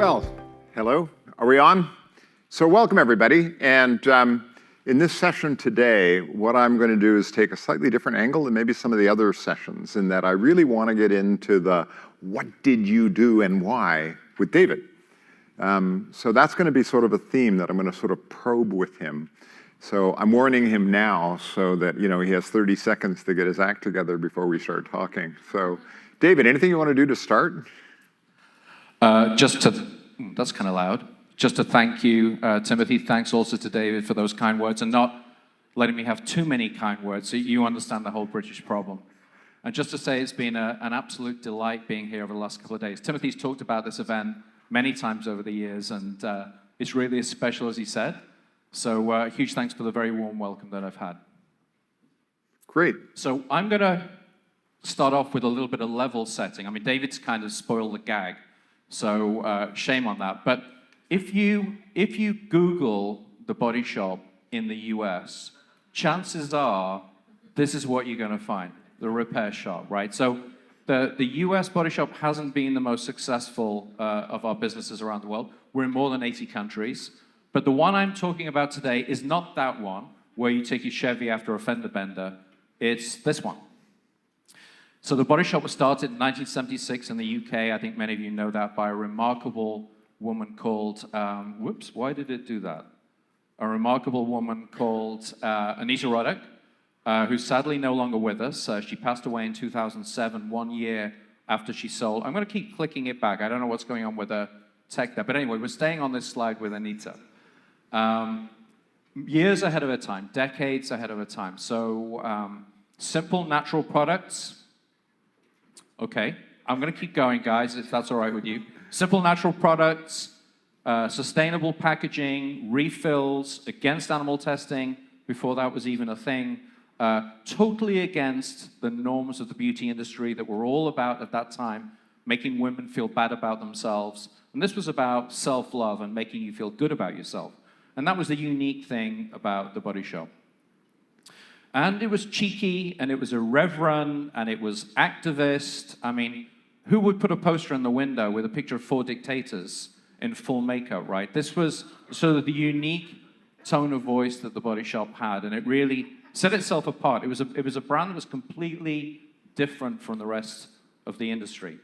Well, hello. Are we on? So welcome, everybody. And in this session today, what I'm going to do is take a slightly different angle than maybe some of the other sessions, in that I really want to get into the what did you do and why with David. So that's going to be sort of a theme that I'm going to sort of probe with him. So I'm warning him now so that, you know, he has 30 seconds to get his act together before we start talking. So David, anything you want to do to start? That's kind of loud. Just to thank you, Timothy. Thanks also to David for those kind words and not letting me have too many kind words so you understand the whole British problem. And just to say it's been an absolute delight being here over the last couple of days. Timothy's talked about this event many times over the years, and it's really as special as he said. So huge thanks for the very warm welcome that I've had. Great. So I'm going to start off with a little bit of level setting. I mean, David's kind of spoiled the gag, so shame on that. But if you Google The Body Shop in the US, chances are this is what you're going to find, the repair shop, right? So the US Body Shop hasn't been the most successful of our businesses around the world. We're in more than 80 countries. But the one I'm talking about today is not that one where you take your Chevy after a fender bender. It's this one. So the Body Shop was started in 1976 in the UK. I think many of you know that, by a remarkable woman called, whoops, why did it do that? A remarkable woman called Arete, who's sadly no longer with us. She passed away in 2007, 1 year after she sold. I'm going to keep clicking it back. I don't know what's going on with the tech there. But anyway, we're staying on this slide with Arete. Years ahead of her time, decades ahead of her time. So simple, natural products. Okay, I'm going to keep going, guys, if that's all right with you. Simple, natural products, sustainable packaging, refills, against animal testing, before that was even a thing. Totally against the norms of the beauty industry that were all about at that time, making women feel bad about themselves. And this was about self-love and making you feel good about yourself. And that was the unique thing about The Body Shop. And it was cheeky, and it was irreverent, and it was activist. I mean, who would put a poster in the window with a picture of 4 dictators in full makeup, right? This was sort of the unique tone of voice that The Body Shop had, and it really set itself apart. It was a brand that was completely different from the rest of the industry.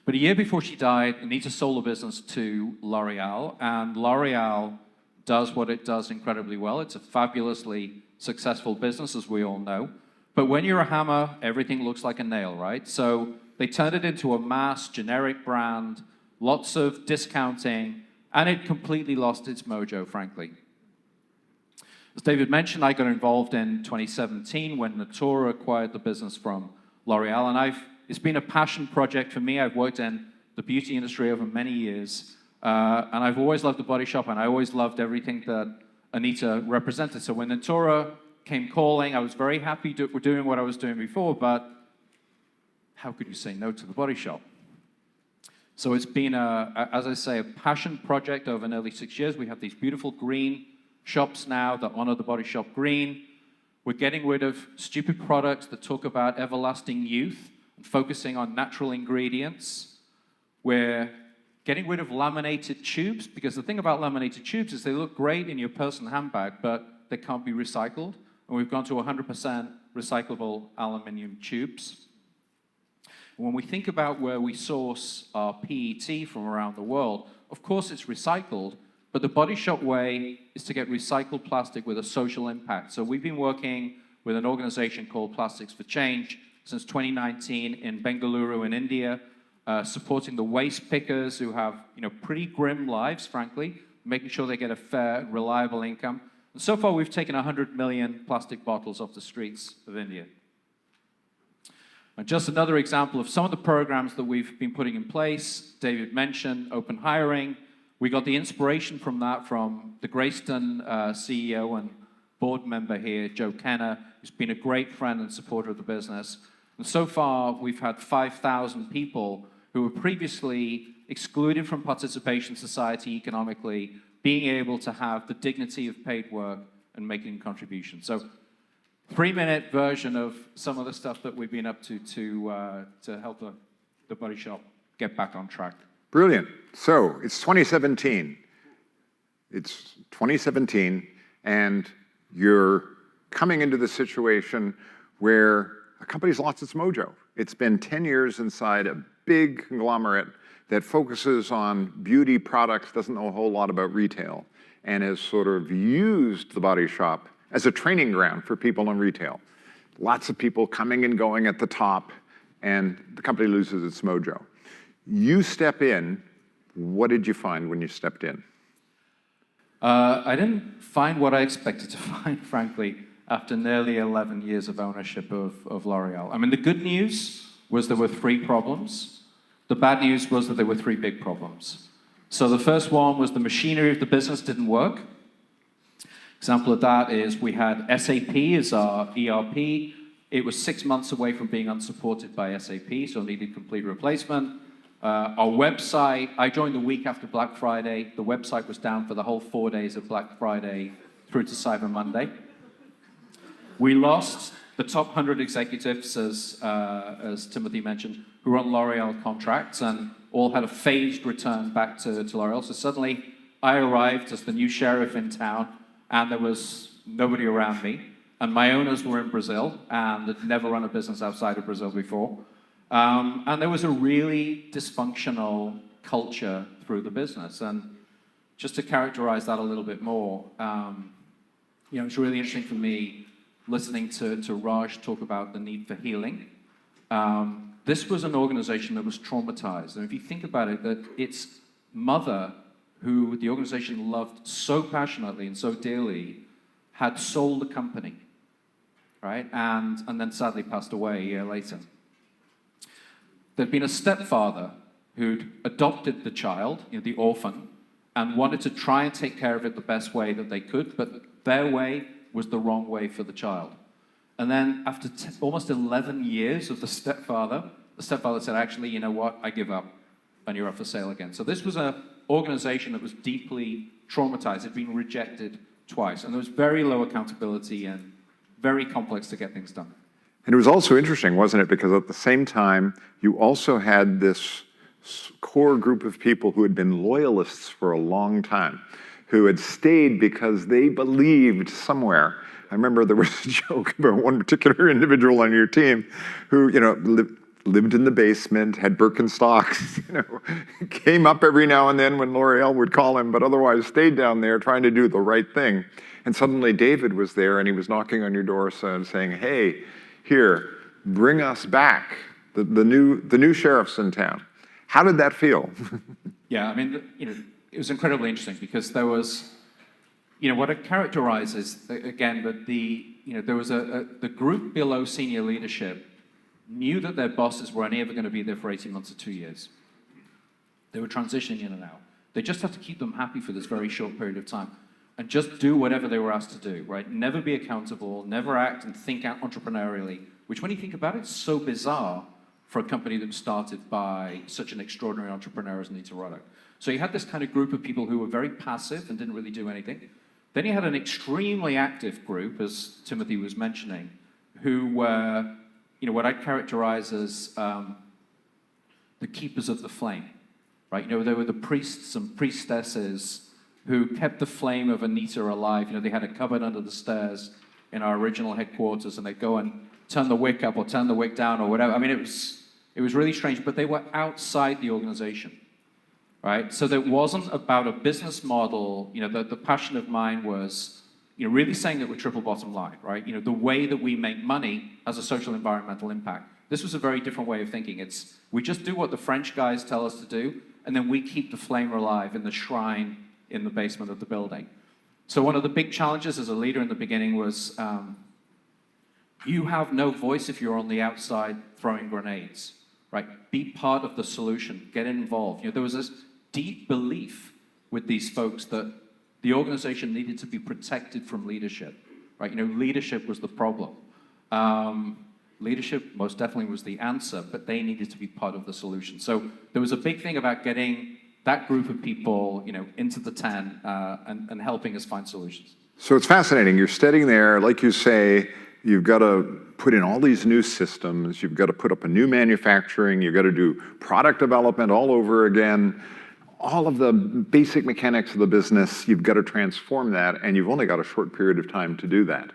But a year before she died, Arete sold the business to L'Oreal, and L'Oreal does what it does incredibly well. It's a fabulously successful business, as we all know. But when you're a hammer, everything looks like a nail, right? So they turned it into a mass, generic brand, lots of discounting, and it completely lost its mojo, frankly. As David mentioned, I got involved in 2017 when Natura acquired the business from L'Oreal, and it's been a passion project for me. I've worked in the beauty industry over many years, and I've always loved The Body Shop, and I always loved everything that Arete represented. So when Natura came calling, I was very happy doing what I was doing before, but how could you say no to The Body Shop? So it's been, as I say, a passion project over nearly 6 years. We have these beautiful green shops now that honor The Body Shop green. We're getting rid of stupid products that talk about everlasting youth and focusing on natural ingredients. We're getting rid of laminated tubes, because the thing about laminated tubes is they look great in your personal handbag, but they can't be recycled. And we've gone to 100% recyclable aluminum tubes. When we think about where we source our PET from around the world, of course it's recycled, but the Body Shop way is to get recycled plastic with a social impact. So we've been working with an organization called Plastics for Change since 2019 in Bengaluru in India, supporting the waste pickers who have, pretty grim lives, frankly, making sure they get a fair, reliable income. And so far, we've taken 100 million plastic bottles off the streets of India. And just another example of some of the programs that we've been putting in place. David mentioned open hiring. We got the inspiration from that from the Greyston CEO and board member here, Joe Kenner, who's been a great friend and supporter of the business. And so far, we've had 5,000 people who were previously excluded from participation society economically, being able to have the dignity of paid work and making contributions. So 3-minute version of some of the stuff that we've been up to help the Body Shop get back on track. Brilliant. So it's 2017. It's 2017, and you're coming into the situation where a company's lost its mojo. It's been 10 years inside a big conglomerate that focuses on beauty products, doesn't know a whole lot about retail, and has sort of used the body shop as a training ground for people in retail. Lots of people coming and going at the top, and the company loses its mojo. You step in. What did you find when you stepped in? I didn't find what I expected to find, frankly, after nearly 11 years of ownership of L'Oreal. I mean, the good news was there were 3 problems. The bad news was that there were 3 big problems. So the first one was the machinery of the business didn't work. Example of that is we had SAP as our ERP. It was 6 months away from being unsupported by SAP, so it needed complete replacement. Our website, I joined the week after Black Friday. The website was down for the whole 4 days of Black Friday through to Cyber Monday. We lost the top 100 executives, as Timothy mentioned, who were on L'Oreal contracts and all had a phased return back to L'Oreal. So suddenly I arrived as the new sheriff in town and there was nobody around me. And my owners were in Brazil and had never run a business outside of Brazil before. And there was a really dysfunctional culture through the business. And just to characterize that a little bit more, it's really interesting for me listening to Raj talk about the need for healing. This was an organization that was traumatized. And if you think about it, that its mother, who the organization loved so passionately and so dearly, had sold the company, right? And then sadly passed away a year later. There'd been a stepfather who'd adopted the child, the orphan, and wanted to try and take care of it the best way that they could, but their way was the wrong way for the child. And then after almost 11 years of the stepfather said, actually, you know what, I give up, and you're up for sale again. So this was an organization that was deeply traumatized. It had been rejected twice, and there was very low accountability and very complex to get things done. And it was also interesting, wasn't it? Because at the same time, you also had this core group of people who had been loyalists for a long time, who had stayed because they believed somewhere. I remember there was a joke about one particular individual on your team who, lived in the basement, had Birkenstocks, came up every now and then when L'Oreal would call him, but otherwise stayed down there trying to do the right thing. And suddenly David was there and he was knocking on your door saying, hey, here, bring us back, the new sheriff's in town. How did that feel? Yeah, I mean, it was incredibly interesting because there was, what it characterizes, again, that there was the group below senior leadership knew that their bosses were only ever going to be there for 18 months or 2 years. They were transitioning in and out. They just had to keep them happy for this very short period of time and just do whatever they were asked to do, right? Never be accountable, never act and think out entrepreneurially, which when you think about it, is so bizarre for a company that was started by such an extraordinary entrepreneur as Nita Roddick. So you had this kind of group of people who were very passive and didn't really do anything. Then you had an extremely active group, as Timothy was mentioning, who were, what I'd characterize as the keepers of the flame, right? They were the priests and priestesses who kept the flame of Anita alive. They had a cupboard under the stairs in our original headquarters, and they'd go and turn the wick up or turn the wick down or whatever. I mean, it was really strange, but they were outside the organization, right? So it wasn't about a business model. The passion of mine was, really saying that we're triple bottom line, right? The way that we make money has a social environmental impact. This was a very different way of thinking. It's, we just do what the French guys tell us to do, and then we keep the flame alive in the shrine in the basement of the building. So one of the big challenges as a leader in the beginning was you have no voice if you're on the outside throwing grenades, right? Be part of the solution, get involved. There was this deep belief with these folks that the organization needed to be protected from leadership, right? Leadership was the problem. Leadership most definitely was the answer, but they needed to be part of the solution. So there was a big thing about getting that group of people, into the 10 and helping us find solutions. So it's fascinating. You're sitting there, like you say, You've got to put in all these new systems. You've got to put up a new manufacturing. You've got to do product development all over again. All of the basic mechanics of the business, you've got to transform that, and you've only got a short period of time to do that.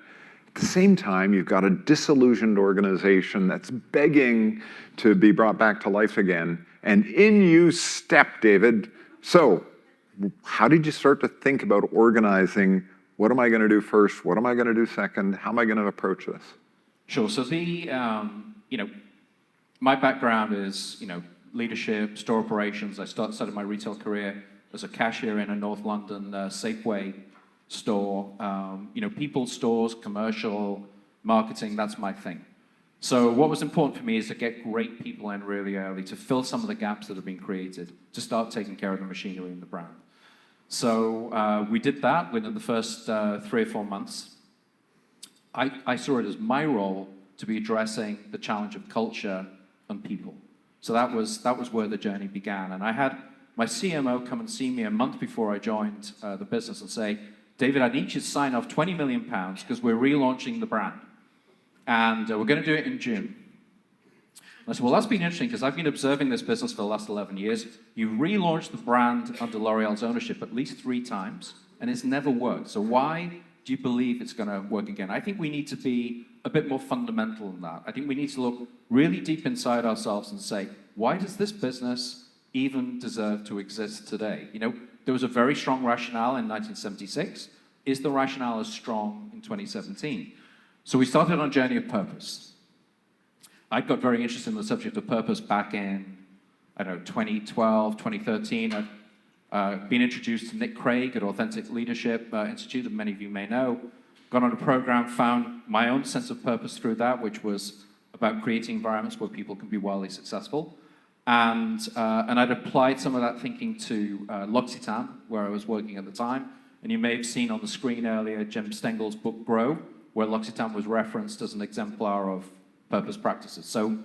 At the same time, you've got a disillusioned organization that's begging to be brought back to life again, and in you step, David. So, how did you start to think about organizing? What am I going to do first? What am I going to do second? How am I going to approach this? Sure. So my background is, leadership, store operations. I started my retail career as a cashier in a North London Safeway store. People stores, commercial, marketing, that's my thing. So what was important for me is to get great people in really early, to fill some of the gaps that have been created, to start taking care of the machinery and the brand. So we did that within the first 3 or 4 months. I saw it as my role to be addressing the challenge of culture and people. So that was where the journey began. And I had my CMO come and see me a month before I joined the business and say, David, I need you to sign off £20 million because we're relaunching the brand. And we're going to do it in June. I said, well, that's been interesting because I've been observing this business for the last 11 years. You relaunched the brand under L'Oreal's ownership at least 3 times, and it's never worked. So why do you believe it's going to work again? I think we need to be a bit more fundamental than that. I think we need to look really deep inside ourselves and say, why does this business even deserve to exist today? There was a very strong rationale in 1976. Is the rationale as strong in 2017? So we started on a journey of purpose. I got very interested in the subject of purpose back in, 2012, 2013. I've been introduced to Nick Craig at Authentic Leadership Institute, that many of you may know. Got on a program, found my own sense of purpose through that, which was about creating environments where people can be wildly successful. And I'd applied some of that thinking to L'Occitane, where I was working at the time. And you may have seen on the screen earlier Jim Stengel's book, Grow, where L'Occitane was referenced as an exemplar of purpose practices. So,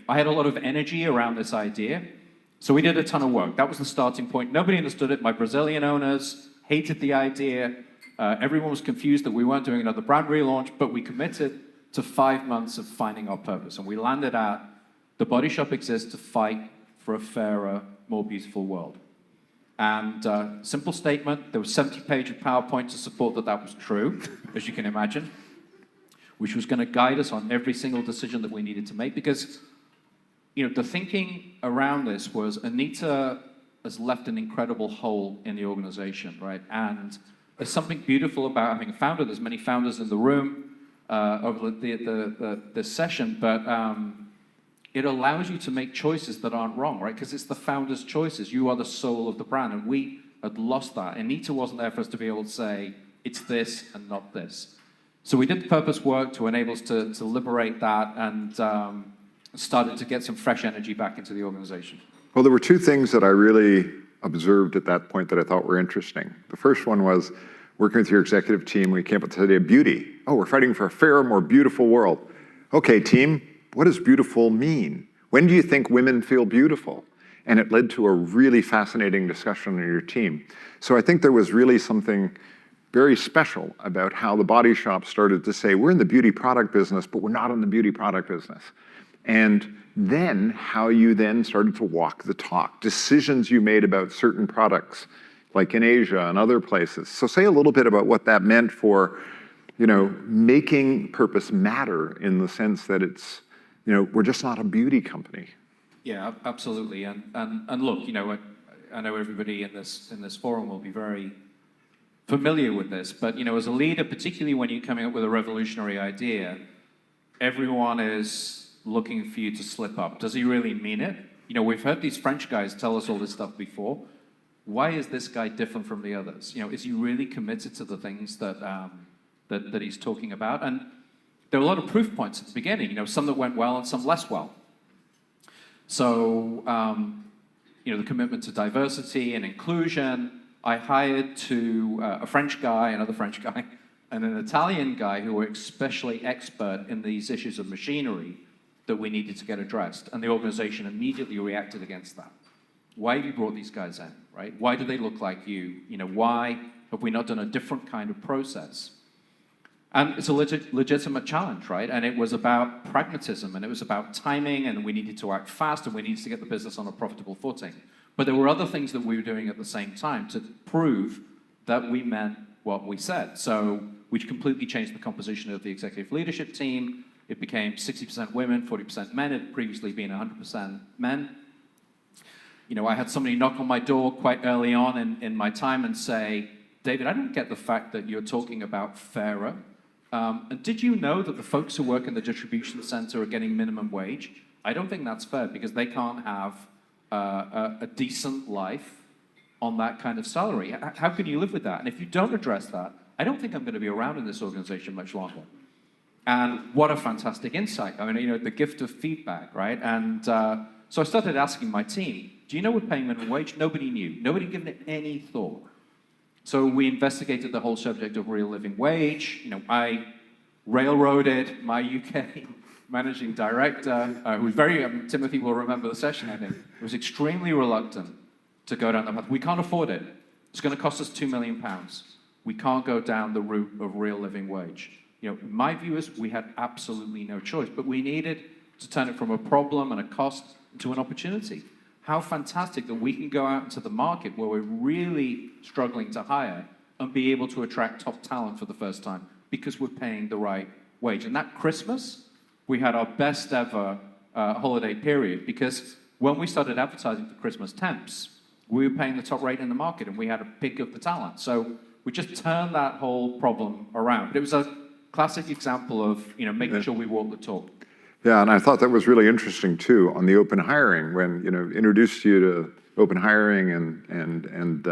I had a lot of energy around this idea. So we did a ton of work. That was the starting point. Nobody understood it. My Brazilian owners hated the idea. Everyone was confused that we weren't doing another brand relaunch, but we committed to 5 months of finding our purpose. And we landed at, the Body Shop exists to fight for a fairer, more beautiful world. And simple statement, there was 70 pages of PowerPoint to support that was true, as you can imagine, which was going to guide us on every single decision that we needed to make. Because, the thinking around this was Anita has left an incredible hole in the organization, right? And there's something beautiful about having a founder. There's many founders in the room over this session, but it allows you to make choices that aren't wrong, right? Because it's the founder's choices. You are the soul of the brand, and we had lost that. Anita wasn't there for us to be able to say, it's this and not this. So we did the purpose work to enable us to liberate that and started to get some fresh energy back into the organization. Well, there were 2 things that I really observed at that point that I thought were interesting. The first one was working with your executive team. We came up with the idea of beauty. Oh, we're fighting for a fairer, more beautiful world. Okay, team, what does beautiful mean? When do you think women feel beautiful? And it led to a really fascinating discussion in your team. So I think there was really something very special about how the Body Shop started to say, we're in the beauty product business, but we're not in the beauty product business. And then how you then started to walk the talk, decisions you made about certain products, like in Asia and other places. So say a little bit about what that meant for, making purpose matter in the sense that it's, we're just not a beauty company. Yeah, absolutely. And look, I know everybody in this forum will be very familiar with this, but as a leader, particularly when you're coming up with a revolutionary idea, everyone is looking for you to slip up. Does he really mean it? We've heard these French guys tell us all this stuff before. Why is this guy different from the others? Is he really committed to the things that he's talking about? And there were a lot of proof points at the beginning. Some that went well and some less well. So, the commitment to diversity and inclusion. I hired a French guy, another French guy, and an Italian guy who were especially expert in these issues of machinery that we needed to get addressed. And the organization immediately reacted against that. Why have you brought these guys in, right? Why do they look like you? Why have we not done a different kind of process? And it's a legitimate challenge, right? And it was about pragmatism, and it was about timing, and we needed to act fast, and we needed to get the business on a profitable footing. But there were other things that we were doing at the same time to prove that we meant what we said. So we completely changed the composition of the executive leadership team. It became 60% women, 40% men. It had previously been 100% men. You know, I had somebody knock on my door quite early on in my time and say, David, I don't get the fact that you're talking about fairer. And did you know that the folks who work in the distribution center are getting minimum wage? I don't think that's fair because they can't have a decent life on that kind of salary. How can you live with that? And if you don't address that, I don't think I'm going to be around in this organization much longer. And what a fantastic insight. I mean, you know, the gift of feedback, right? And so I started asking my team, do you know we're paying minimum wage? Nobody knew. Nobody given it any thought. So we investigated the whole subject of real living wage. You know, I railroaded my UK managing director, who was very, Timothy will remember the session, I think, was extremely reluctant to go down that path. We can't afford it. It's going to cost us £2 million. We can't go down the route of real living wage. You know, my view is we had absolutely no choice, but we needed to turn it from a problem and a cost into an opportunity. How fantastic that we can go out into the market where we're really struggling to hire and be able to attract top talent for the first time because we're paying the right wage. And that Christmas, we had our best ever holiday period because when we started advertising for Christmas temps, we were paying the top rate in the market and we had a pick of the talent. So we just turned that whole problem around. But it was a classic example of, you know, making sure we walk the talk. Yeah, and I thought that was really interesting too on the open hiring when, you know, introduced you to open hiring and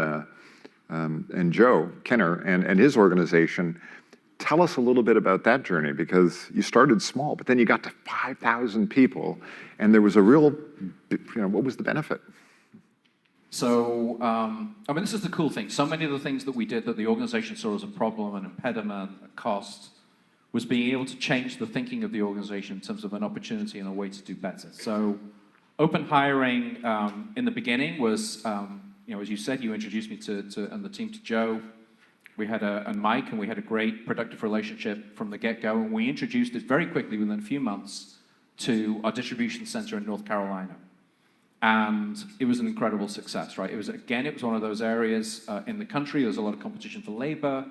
Joe Kenner and his organization. Tell us a little bit about that journey because you started small, but then you got to 5,000 people, and there was a real, you know, what was the benefit? So, I mean, this is the cool thing. So many of the things that we did that the organization saw as a problem, an impediment, a cost, was being able to change the thinking of the organization in terms of an opportunity and a way to do better. So open hiring in the beginning was, you know, as you said, you introduced me and the team to Joe. We had a Mike, and we had a great productive relationship from the get-go, and we introduced it very quickly within a few months to our distribution center in North Carolina. And it was an incredible success, right? It was one of those areas in the country, there was a lot of competition for labor.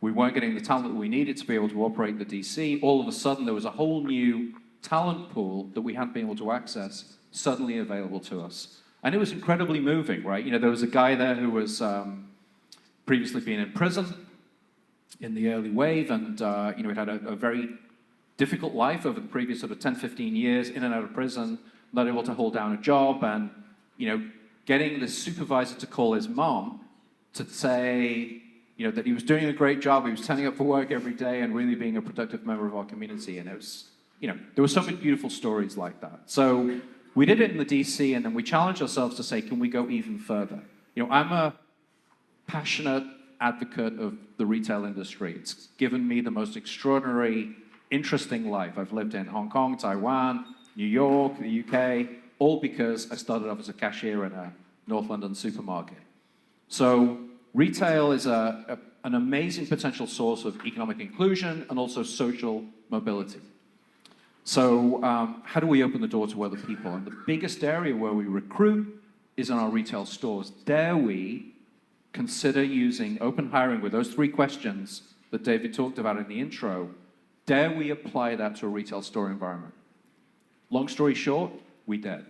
We weren't getting the talent that we needed to be able to operate the DC. All of a sudden, there was a whole new talent pool that we hadn't been able to access suddenly available to us. And it was incredibly moving, right? You know, there was a guy there who was previously been in prison in the early wave and, you know, he'd had a very difficult life over the previous sort of 10, 15 years in and out of prison, not able to hold down a job and, you know, getting the supervisor to call his mom to say, you know, that he was doing a great job, he was turning up for work every day and really being a productive member of our community. And it was, you know, there were so many beautiful stories like that. So we did it in the DC, and then we challenged ourselves to say, can we go even further? You know, I'm a passionate advocate of the retail industry. It's given me the most extraordinary, interesting life. I've lived in Hong Kong, Taiwan, New York, the UK, all because I started off as a cashier in a North London supermarket. So retail is an amazing potential source of economic inclusion and also social mobility. So how do we open the door to other people? And the biggest area where we recruit is in our retail stores. Dare we consider using open hiring with those 3 questions that David talked about in the intro? Dare we apply that to a retail store environment? Long story short, we did.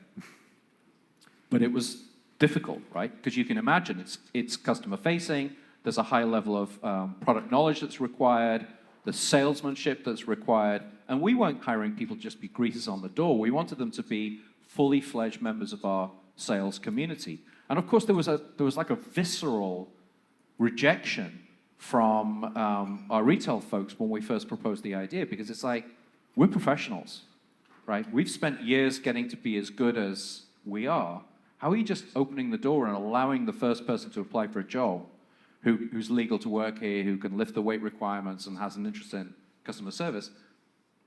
But it was difficult, right? Because you can imagine it's customer facing, there's a high level of product knowledge that's required, the salesmanship that's required, and we weren't hiring people to just be greeters on the door. We wanted them to be fully fledged members of our sales community. And of course, there was like a visceral rejection from our retail folks when we first proposed the idea, because it's like, we're professionals, right? We've spent years getting to be as good as we are. How are you just opening the door and allowing the first person to apply for a job who's legal to work here, who can lift the weight requirements and has an interest in customer service?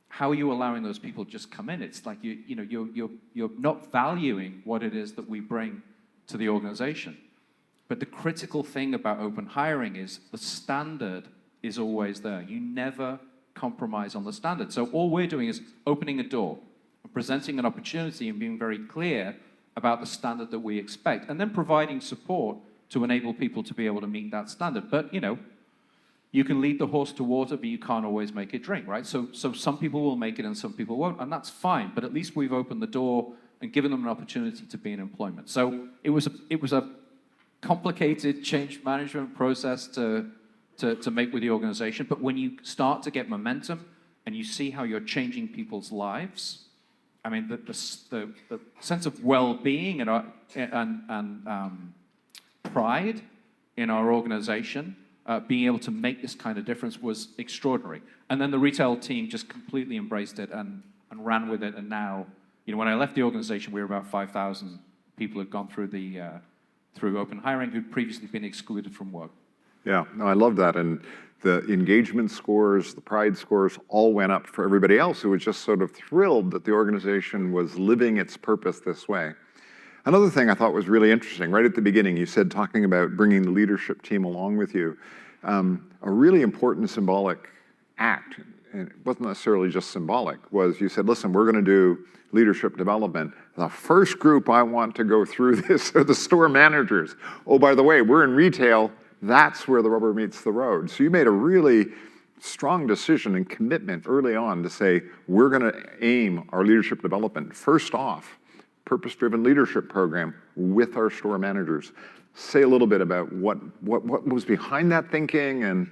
How are you allowing those people to just come in? It's like you're not valuing what it is that we bring to the organization. But the critical thing about open hiring is the standard is always there. You never compromise on the standard. So all we're doing is opening a door, presenting an opportunity and being very clear about the standard that we expect, and then providing support to enable people to be able to meet that standard. But, you can lead the horse to water, but you can't always make it drink, right? So some people will make it and some people won't, and that's fine. But at least we've opened the door and given them an opportunity to be in employment. So it was a complicated change management process to make with the organization. But when you start to get momentum and you see how you're changing people's lives, I mean, the sense of well-being and pride in our organization, being able to make this kind of difference was extraordinary. And then the retail team just completely embraced it and ran with it. And now, when I left the organization, we were about 5,000 people who had gone through through open hiring who'd previously been excluded from work. Yeah, no, I love that. And the engagement scores, the pride scores all went up for everybody else who was just sort of thrilled that the organization was living its purpose this way. Another thing I thought was really interesting, right at the beginning, you said talking about bringing the leadership team along with you. A really important symbolic act, and it wasn't necessarily just symbolic, was you said, listen, we're going to do leadership development. The first group I want to go through this are the store managers. Oh, by the way, we're in retail. That's where the rubber meets the road. So you made a really strong decision and commitment early on to say, we're going to aim our leadership development first off, purpose-driven leadership program with our store managers. Say a little bit about what was behind that thinking. And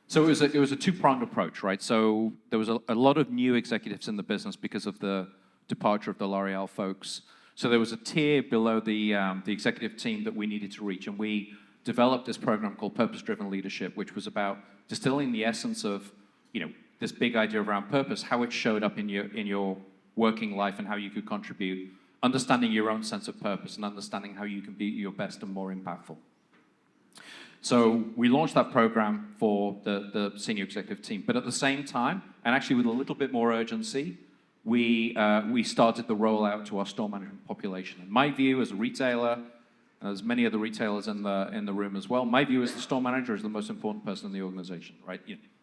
so it was a two-pronged approach, right? So there was a lot of new executives in the business because of the departure of the L'Oreal folks. So there was a tier below the executive team that we needed to reach, and we developed this program called Purpose-Driven Leadership, which was about distilling the essence of, this big idea around purpose, how it showed up in your working life and how you could contribute, understanding your own sense of purpose and understanding how you can be your best and more impactful. So we launched that program for the senior executive team, but at the same time, and actually with a little bit more urgency, we started the rollout to our store management population. And my view as a retailer, and there's many other retailers in the room as well, my view is the store manager is the most important person in the organization, right?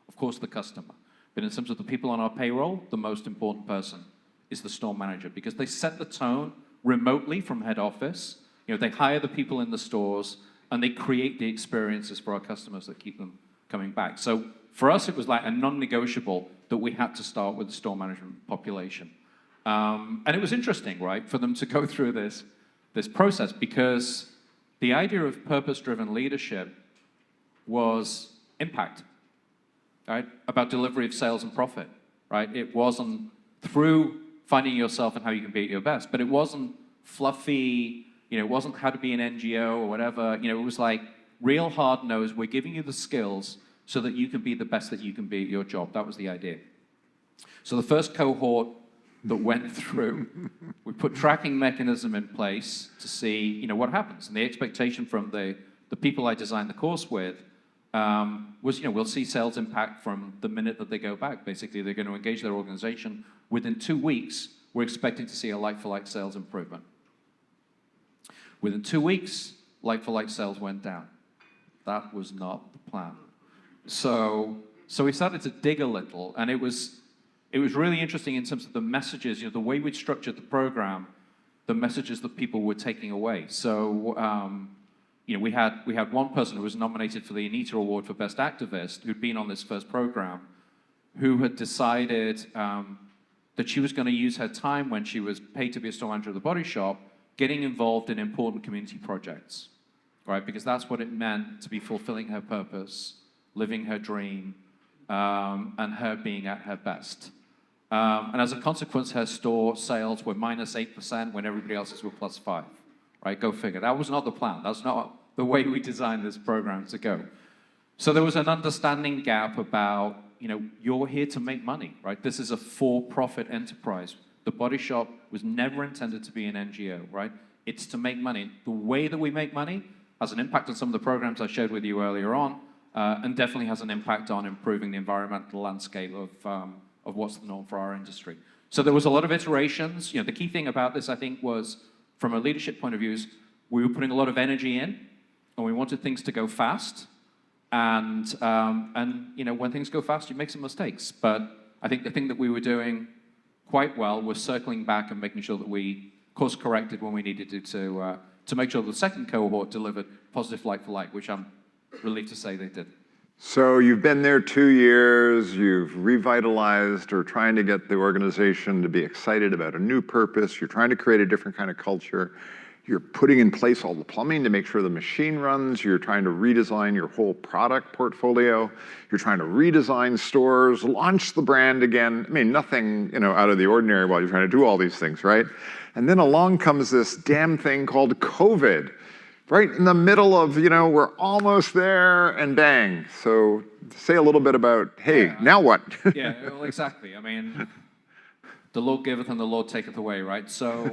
Of course, the customer. But in terms of the people on our payroll, the most important person is the store manager, because they set the tone remotely from head office. They hire the people in the stores, and they create the experiences for our customers that keep them coming back. So for us, it was like a non-negotiable that we had to start with the store management population. And it was interesting, right, for them to go through this process, because the idea of purpose-driven leadership was impact, right? About delivery of sales and profit, right? It wasn't through finding yourself and how you can be at your best, but it wasn't fluffy, it wasn't how to be an NGO or whatever. It was like real hard-nosed, we're giving you the skills so that you can be the best that you can be at your job. That was the idea. So the first cohort that went through, we put tracking mechanism in place to see, what happens. And the expectation from the people I designed the course with was, we'll see sales impact from the minute that they go back. Basically, they're going to engage their organization. Within 2 weeks, we're expecting to see a like-for-like sales improvement. Within 2 weeks, like-for-like sales went down. That was not the plan. So we started to dig a little, and it was really interesting in terms of the messages, the way we'd structured the program, the messages that people were taking away. So, we had one person who was nominated for the Anita Award for Best Activist, who'd been on this first program, who had decided that she was going to use her time when she was paid to be a store manager of the Body Shop, getting involved in important community projects, right? Because that's what it meant to be fulfilling her purpose, living her dream, and her being at her best. And as a consequence, her store sales were -8% when everybody else's were +5%, right? Go figure. That was not the plan. That's not the way we designed this program to go. So there was an understanding gap about, you're here to make money, right? This is a for-profit enterprise. The Body Shop was never intended to be an NGO, right? It's to make money. The way that we make money has an impact on some of the programs I shared with you earlier on, and definitely has an impact on improving the environmental landscape of what's the norm for our industry. So there was a lot of iterations. The key thing about this, I think, was from a leadership point of view, is we were putting a lot of energy in, and we wanted things to go fast, And when things go fast, you make some mistakes. But I think the thing that we were doing quite well was circling back and making sure that we course corrected when we needed to make sure the second cohort delivered positive like-for-like, which I'm relieved to say they did. So you've been there 2 years, you've revitalized or trying to get the organization to be excited about a new purpose, you're trying to create a different kind of culture, you're putting in place all the plumbing to make sure the machine runs, you're trying to redesign your whole product portfolio, you're trying to redesign stores, launch the brand again. I mean, nothing, out of the ordinary while you're trying to do all these things, right? And then along comes this damn thing called COVID. Right in the middle of, we're almost there, and bang. So say a little bit about, hey, now what? Yeah, well, exactly. I mean, the Lord giveth and the Lord taketh away, right? So,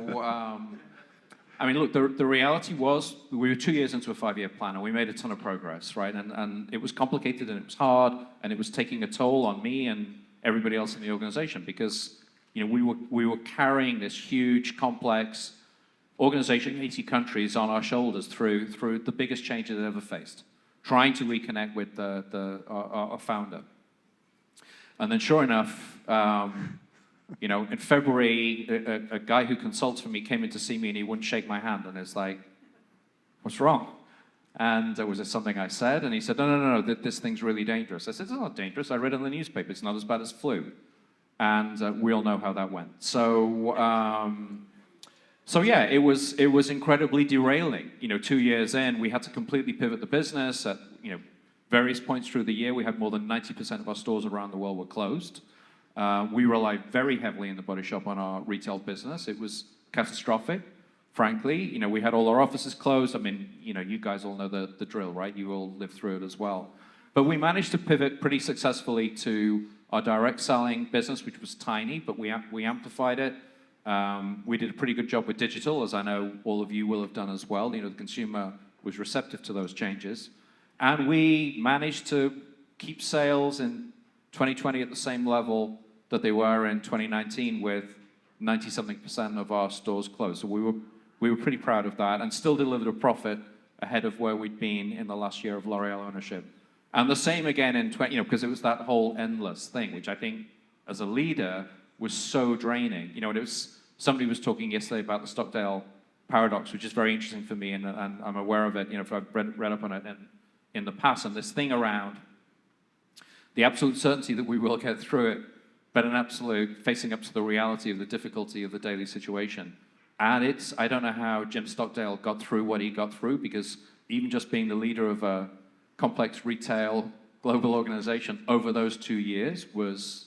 look, the reality was we were 2 years into a 5-year plan, and we made a ton of progress, right? And it was complicated, and it was hard, and it was taking a toll on me and everybody else in the organization because, we were carrying this huge, complex organization, 80 countries on our shoulders through the biggest change it ever faced, trying to reconnect with our founder. And then sure enough, in February, a guy who consults for me came in to see me and he wouldn't shake my hand. And it's like, what's wrong? And was it something I said? And he said, no, this thing's really dangerous. I said, it's not dangerous. I read it in the newspaper. It's not as bad as flu. And we all know how that went. So yeah, it was incredibly derailing. 2 years in, we had to completely pivot the business. At various points through the year, we had more than 90% of our stores around the world were closed. We relied very heavily in the Body Shop on our retail business. It was catastrophic, frankly. We had all our offices closed. I mean, you guys all know the drill, right? You all lived through it as well. But we managed to pivot pretty successfully to our direct selling business, which was tiny, but we amplified it. We did a pretty good job with digital, as I know all of you will have done as well. The consumer was receptive to those changes. And we managed to keep sales in 2020 at the same level that they were in 2019 with 90-something% of our stores closed. So we were pretty proud of that and still delivered a profit ahead of where we'd been in the last year of L'Oreal ownership. And the same again in because it was that whole endless thing, which I think as a leader was so draining. Somebody was talking yesterday about the Stockdale paradox, which is very interesting for me, and I'm aware of it. If I've read up on it in the past, and this thing around the absolute certainty that we will get through it, but an absolute facing up to the reality of the difficulty of the daily situation. And I don't know how Jim Stockdale got through what he got through, because even just being the leader of a complex retail global organization over those 2 years was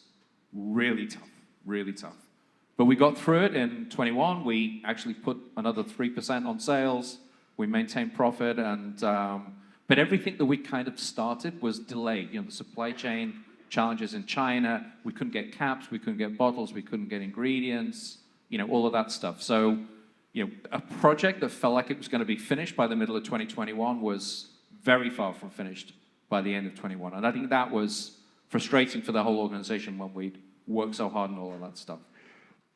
really tough. But we got through it in 21. We actually put another 3% on sales. We maintained profit, but everything that we kind of started was delayed. The supply chain challenges in China. We couldn't get caps. We couldn't get bottles. We couldn't get ingredients. All of that stuff. So, a project that felt like it was going to be finished by the middle of 2021 was very far from finished by the end of 21. And I think that was frustrating for the whole organization when we'd worked so hard on all of that stuff.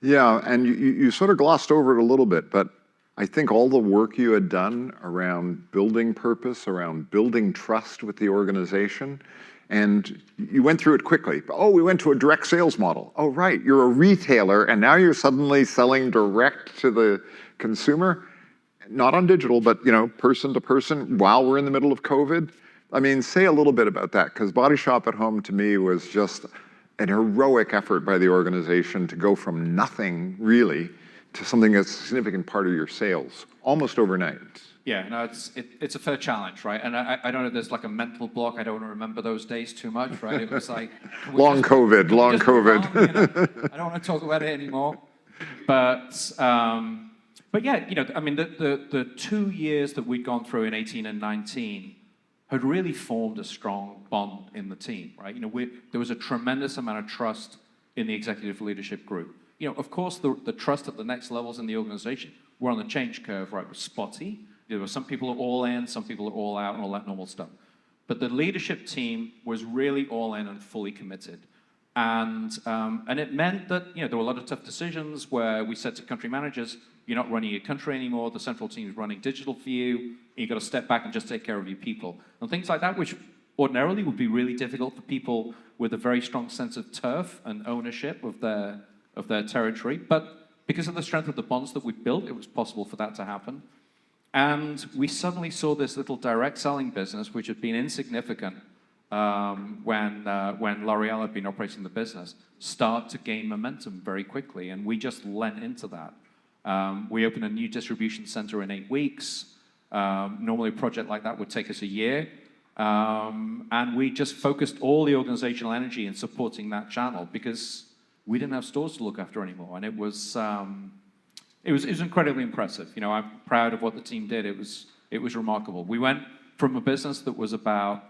Yeah, and you sort of glossed over it a little bit, but I think all the work you had done around building purpose, around building trust with the organization, and you went through it quickly. Oh, we went to a direct sales model. Oh, right, you're a retailer, and now you're suddenly selling direct to the consumer, not on digital, but person to person while we're in the middle of COVID. I mean, say a little bit about that, because Body Shop at Home to me was just an heroic effort by the organization to go from nothing really to something that's a significant part of your sales almost overnight. Yeah, no, it's a fair challenge, right? And I don't know, there's like a mental block. I don't want to remember those days too much, right? It was like long COVID. I don't want to talk about it anymore. But yeah, the 2 years that we'd gone through in 18 and 19 had really formed a strong bond in the team, right? There was a tremendous amount of trust in the executive leadership group. Of course, the trust at the next levels in the organization were on the change curve, right? It was spotty. There were some people are all in, some people are all out, and all that normal stuff. But the leadership team was really all in and fully committed. And it meant that there were a lot of tough decisions where we said to country managers, you're not running your country anymore, the central team is running digital for you, you've got to step back and just take care of your people. And things like that, which ordinarily would be really difficult for people with a very strong sense of turf and ownership of their territory. But because of the strength of the bonds that we built, it was possible for that to happen. And we suddenly saw this little direct selling business, which had been insignificant when L'Oreal had been operating the business, start to gain momentum very quickly. And we just lent into that. We opened a new distribution center in 8 weeks. Normally a project like that would take us a year. And we just focused all the organizational energy in supporting that channel because we didn't have stores to look after anymore. And it was incredibly impressive. You know, I'm proud of what the team did. It was remarkable. We went from a business that was about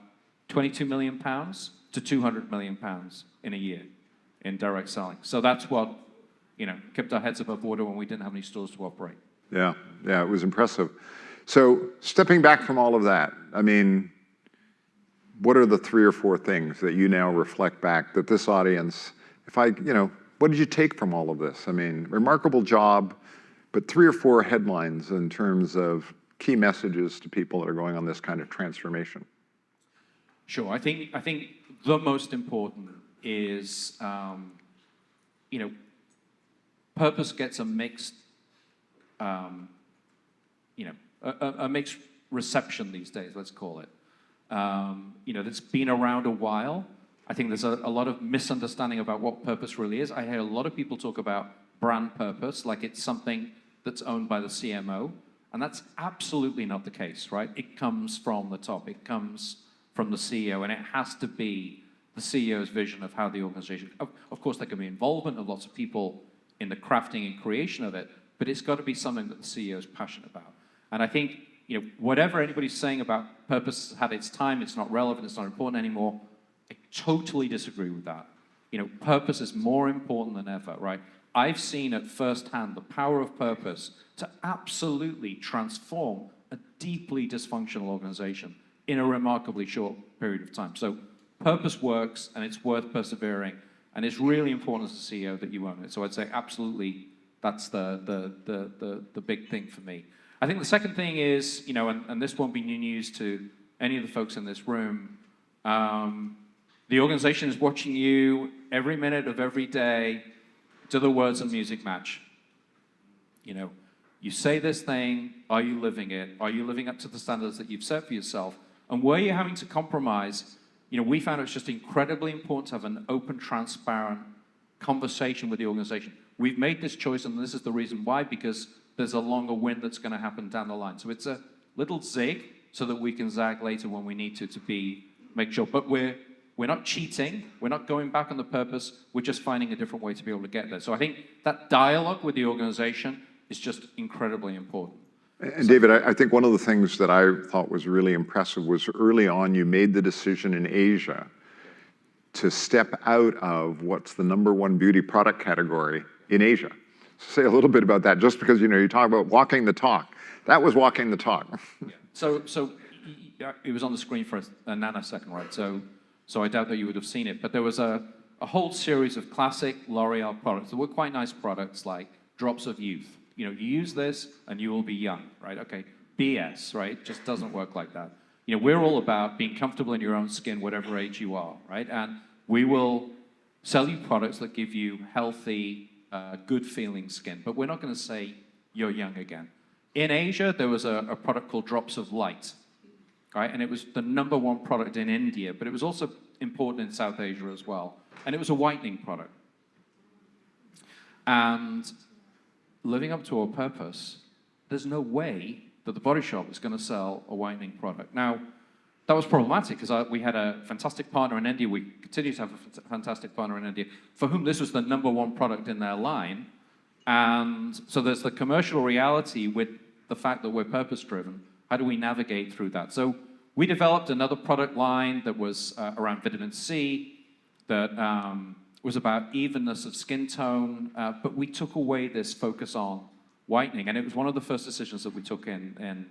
22 million pounds to 200 million pounds in a year in direct selling. So that's what, you know, kept our heads above water when we didn't have any stores to operate. Yeah, it was impressive. So stepping back from all of that, I mean, what are the 3 or 4 things that you now reflect back that this audience, what did you take from all of this? I mean, remarkable job, but 3 or 4 headlines in terms of key messages to people that are going on this kind of transformation. Sure, I think the most important is, purpose gets a mixed, a mixed reception these days, let's call it. That's been around a while. I think there's a lot of misunderstanding about what purpose really is. I hear a lot of people talk about brand purpose like it's something that's owned by the CMO, and that's absolutely not the case, right? It comes from the top. It comes from the CEO, and it has to be the CEO's vision of how the organization. Of course, there can be involvement of lots of people in the crafting and creation of it, but it's got to be something that the CEO is passionate about. And I think, whatever anybody's saying about purpose had its time, it's not relevant, it's not important anymore, I totally disagree with that. Purpose is more important than ever, right? I've seen at firsthand the power of purpose to absolutely transform a deeply dysfunctional organization in a remarkably short period of time. So purpose works, and it's worth persevering, and it's really important as a CEO that you own it. So I'd say absolutely that's the big thing for me. I think the second thing is, and this won't be new news to any of the folks in this room, the organization is watching you every minute of every day. Do the words and music match? You say this thing, are you living it? Are you living up to the standards that you've set for yourself? And where you're having to compromise, we found it's just incredibly important to have an open, transparent conversation with the organization. We've made this choice, and this is the reason why, because there's a longer win that's going to happen down the line. So it's a little zig so that we can zag later when we need to make sure. But we're not cheating. We're not going back on the purpose. We're just finding a different way to be able to get there. So I think that dialogue with the organization is just incredibly important. And David, I think one of the things that I thought was really impressive was early on you made the decision in Asia to step out of what's the #1 beauty product category in Asia. Say a little bit about that, just because you talk about walking the talk. That was walking the talk. Yeah. So it was on the screen for a nanosecond, right? So I doubt that you would have seen it, but there was a whole series of classic L'Oreal products that were quite nice products, like Drops of Youth. You use this and you will be young, right? Okay, BS, right? It just doesn't work like that. We're all about being comfortable in your own skin, whatever age you are, right? And we will sell you products that give you healthy, good-feeling skin, but we're not going to say you're young again. In Asia, there was a product called Drops of Light, right? And it was the #1 product in India, but it was also important in South Asia as well. And it was a whitening product. And living up to our purpose, there's no way that the Body Shop is going to sell a whitening product. Now, that was problematic because we had a fantastic partner in India. We continue to have a fantastic partner in India for whom this was the #1 product in their line. And so there's the commercial reality with the fact that we're purpose-driven. How do we navigate through that? So we developed another product line that was around vitamin C, that was about evenness of skin tone, but we took away this focus on whitening, and it was one of the first decisions that we took in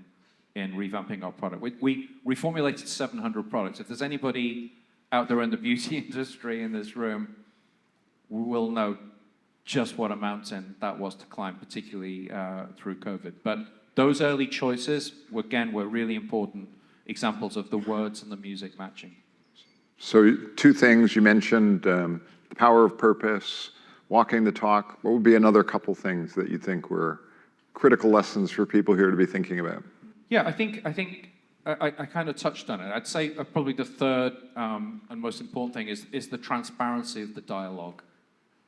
revamping our product. We reformulated 700 products. If there's anybody out there in the beauty industry in this room, we will know just what a mountain that was to climb, particularly through COVID. But those early choices, were really important examples of the words and the music matching. So two things you mentioned, the power of purpose, walking the talk. What would be another couple things that you think were critical lessons for people here to be thinking about? Yeah, I think I kind of touched on it. I'd say probably the third and most important thing is the transparency of the dialogue,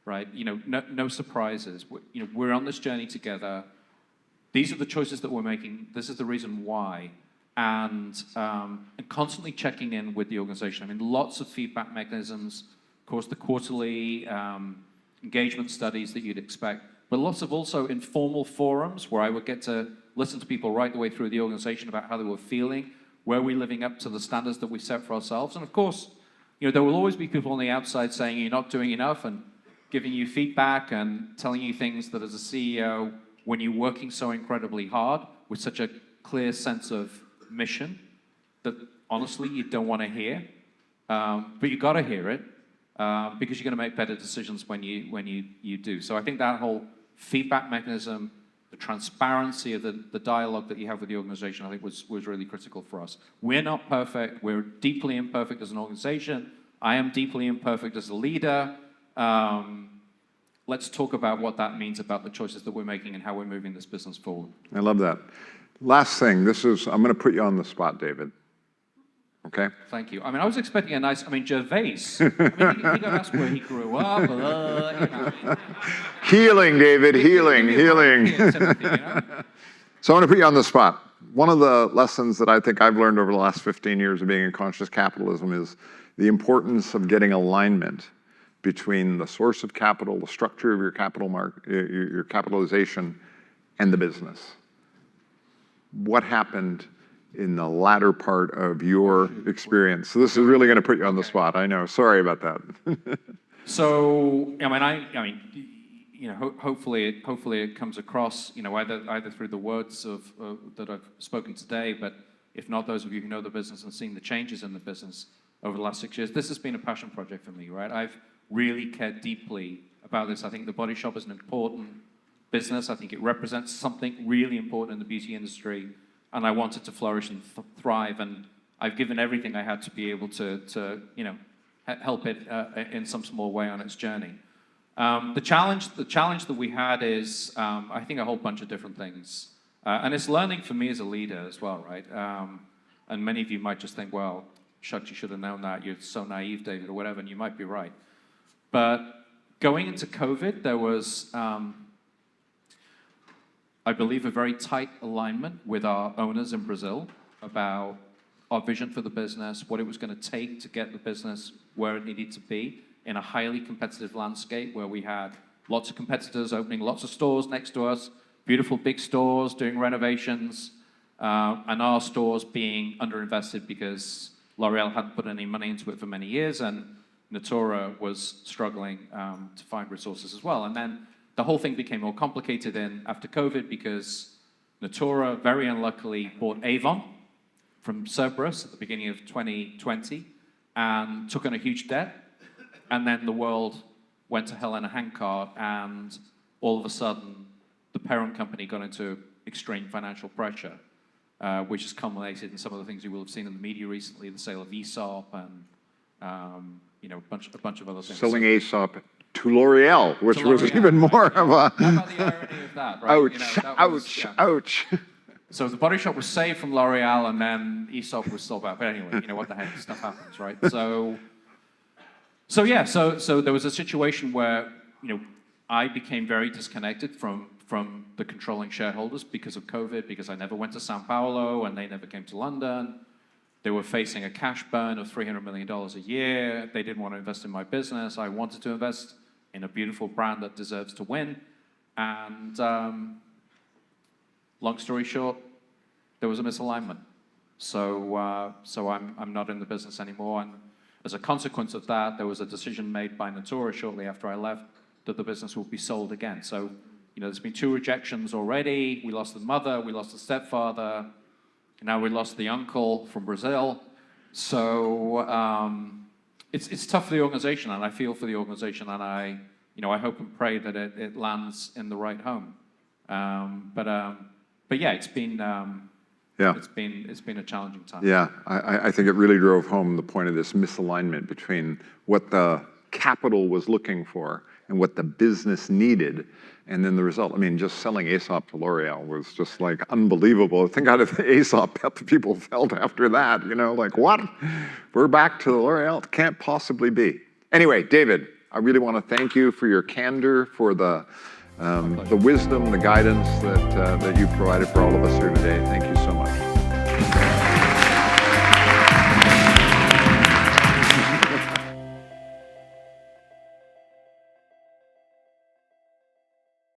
right? No surprises. We're on this journey together. These are the choices that we're making. This is the reason why. And constantly checking in with the organization. I mean, lots of feedback mechanisms, of course, the quarterly engagement studies that you'd expect, but lots of also informal forums where I would get to listen to people right the way through the organization about how they were feeling, were we living up to the standards that we set for ourselves. And of course, there will always be people on the outside saying you're not doing enough and giving you feedback and telling you things that as a CEO, when you're working so incredibly hard with such a clear sense of mission that honestly you don't want to hear, but you got to hear it because you're going to make better decisions when you do. So I think that whole feedback mechanism, the transparency of the dialogue that you have with the organization, I think was really critical for us. We're not perfect. We're deeply imperfect as an organization. I am deeply imperfect as a leader. Let's talk about what that means about the choices that we're making and how we're moving this business forward. I love that. Last thing, I'm going to put you on the spot, David. Okay? Thank you. I mean, I was expecting Gervais. He got asked where he grew up. Healing, David, healing. So I'm going to put you on the spot. One of the lessons that I think I've learned over the last 15 years of being in conscious capitalism is the importance of getting alignment between the source of capital, the structure of your your capitalization, and the business. What happened in the latter part of your experience? So this is really going to put you on the spot. I know. Sorry about that. So hopefully it comes across, either through the words of that I've spoken today, but if not, those of you who know the business and seen the changes in the business over the last 6 years, this has been a passion project for me, right? I've really cared deeply about this. I think the Body Shop is an important business. I think it represents something really important in the beauty industry, and I want it to flourish and thrive. And I've given everything I had to be able to help it in some small way on its journey. The challenge that we had is, I think, a whole bunch of different things, and it's learning for me as a leader as well, right? And many of you might just think, well, shucks, you should have known that. You're so naive, David, or whatever, and you might be right. But going into COVID, there was, I believe, a very tight alignment with our owners in Brazil about our vision for the business, what it was going to take to get the business where it needed to be in a highly competitive landscape where we had lots of competitors opening lots of stores next to us, beautiful big stores doing renovations, and our stores being underinvested because L'Oreal hadn't put any money into it for many years, and Natura was struggling to find resources as well. And then the whole thing became more complicated after COVID because Natura very unluckily bought Avon from Cerberus at the beginning of 2020 and took on a huge debt. And then the world went to hell in a handcart, and all of a sudden the parent company got into extreme financial pressure, which has culminated in some of the things you will have seen in the media recently, the sale of Aesop and a bunch of other things. Selling Aesop to L'Oreal, which was even more of a... How about the irony of that, right? Ouch. So the Body Shop was saved from L'Oreal, and then Aesop was sold back. But anyway, what the heck, stuff happens, right? So there was a situation where, I became very disconnected from the controlling shareholders because of COVID, because I never went to Sao Paulo, and they never came to London. They were facing a cash burn of $300 million a year. They didn't want to invest in my business. I wanted to invest in a beautiful brand that deserves to win. And long story short, there was a misalignment. So I'm not in the business anymore. And as a consequence of that, there was a decision made by Natura shortly after I left that the business would be sold again. So, there's been 2 rejections already. We lost the mother, we lost the stepfather, and now we lost the uncle from Brazil. So it's tough for the organization, and I feel for the organization, and I hope and pray that it lands in the right home. But yeah, it's been... Yeah. It's been a challenging time. Yeah, I think it really drove home the point of this misalignment between what the capital was looking for and what the business needed, and then the result. I mean, just selling Aesop to L'Oreal was just like unbelievable. Think how the Aesop people felt after that, you know, like, what? We're back to L'Oreal? It can't possibly be. Anyway, David, I really want to thank you for your candor, for the wisdom, the guidance that you provided for all of us here today. Thank you so much.